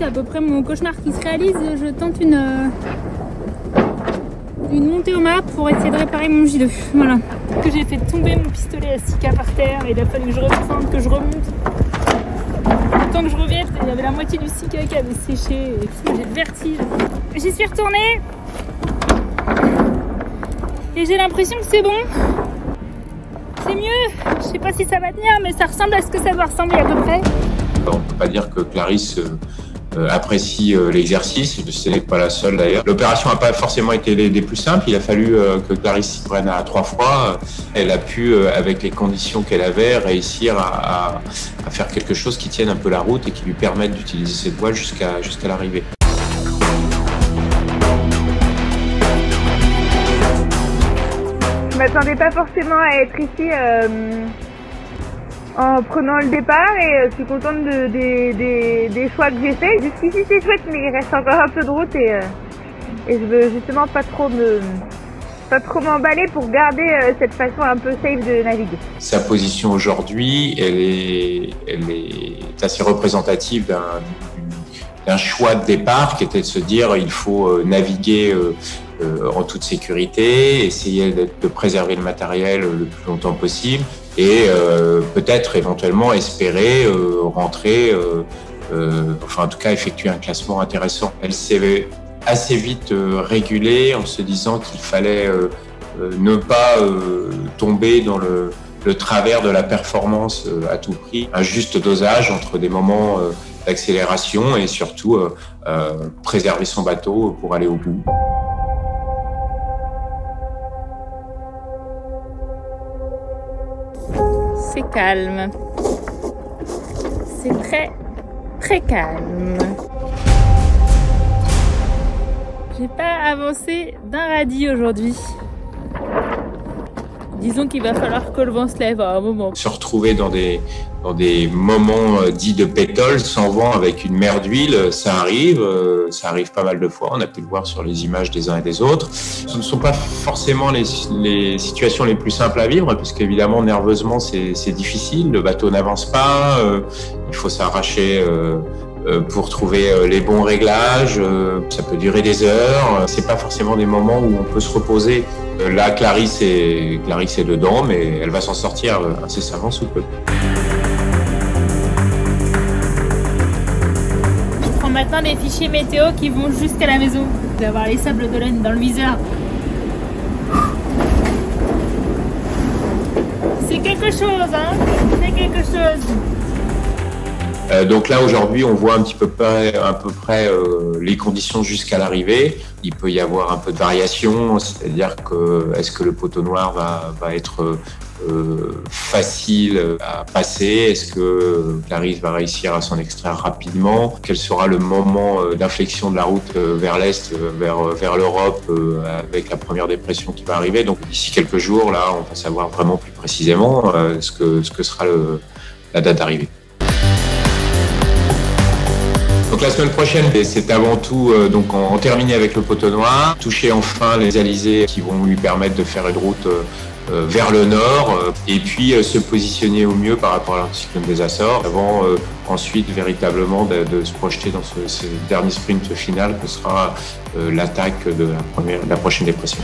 à peu près mon cauchemar qui se réalise. Je tente une montée au mât pour essayer de réparer mon J2. Voilà. Que j'ai fait tomber mon pistolet à 6K par terre et il a fallu que je redescende, que je remonte. Le temps que je revienne, il y avait la moitié du 6K qui avait séché et j'ai le vertige. J'y suis retournée et j'ai l'impression que c'est bon. C'est mieux. Je sais pas si ça va tenir, mais ça ressemble à ce que ça doit ressembler à peu près. On ne peut pas dire que Clarisse apprécie l'exercice, ce n'est pas la seule d'ailleurs. L'opération n'a pas forcément été des plus simples, il a fallu que Clarisse s'y prenne à 3 fois. Elle a pu, avec les conditions qu'elle avait, réussir à faire quelque chose qui tienne un peu la route et qui lui permette d'utiliser cette voile jusqu'à l'arrivée. Je ne m'attendais pas forcément à être ici en prenant le départ et je suis contente des choix que j'ai faits. Jusqu'ici c'est chouette, mais il reste encore un peu de route et je veux justement pas trop m'emballer pour garder cette façon un peu safe de naviguer. Sa position aujourd'hui, elle est assez représentative d'un choix de départ qui était de se dire il faut naviguer en toute sécurité, essayer de préserver le matériel le plus longtemps possible et peut-être éventuellement espérer rentrer, enfin en tout cas effectuer un classement intéressant. Elle s'est assez vite régulée en se disant qu'il fallait ne pas tomber dans le travers de la performance à tout prix, un juste dosage entre des moments d'accélération et surtout préserver son bateau pour aller au bout. C'est calme. C'est très, très calme. J'ai pas avancé d'un radis aujourd'hui. Disons qu'il va falloir que le vent se lève à un moment. Se retrouver dans des moments dits de pétole, sans vent, avec une mer d'huile, ça arrive pas mal de fois. On a pu le voir sur les images des uns et des autres. Ce ne sont pas forcément les situations les plus simples à vivre, puisqu'évidemment, nerveusement, c'est difficile. Le bateau n'avance pas, il faut s'arracher pour trouver les bons réglages. Ça peut durer des heures. C'est pas forcément des moments où on peut se reposer. Là, Clarisse est dedans, mais elle va s'en sortir incessamment sous peu. Je prends maintenant les fichiers météo qui vont jusqu'à la maison. Je vais avoir les sables d'Olonne dans le viseur. C'est quelque chose, hein? C'est quelque chose. Donc là, aujourd'hui, on voit à peu près les conditions jusqu'à l'arrivée. Il peut y avoir un peu de variation, c'est-à-dire que est-ce que le poteau noir va être facile à passer? Est-ce que Clarisse va réussir à s'en extraire rapidement? Quel sera le moment d'inflexion de la route vers l'Est, vers l'Europe, avec la première dépression qui va arriver? Donc d'ici quelques jours, là, on va savoir vraiment plus précisément ce que sera la date d'arrivée. Donc la semaine prochaine, c'est avant tout donc en terminer avec le poteau noir, toucher enfin les alizés qui vont lui permettre de faire une route vers le nord et puis se positionner au mieux par rapport à l'anticyclone des Açores avant ensuite véritablement de se projeter dans ce dernier sprint final que sera l'attaque de la prochaine dépression.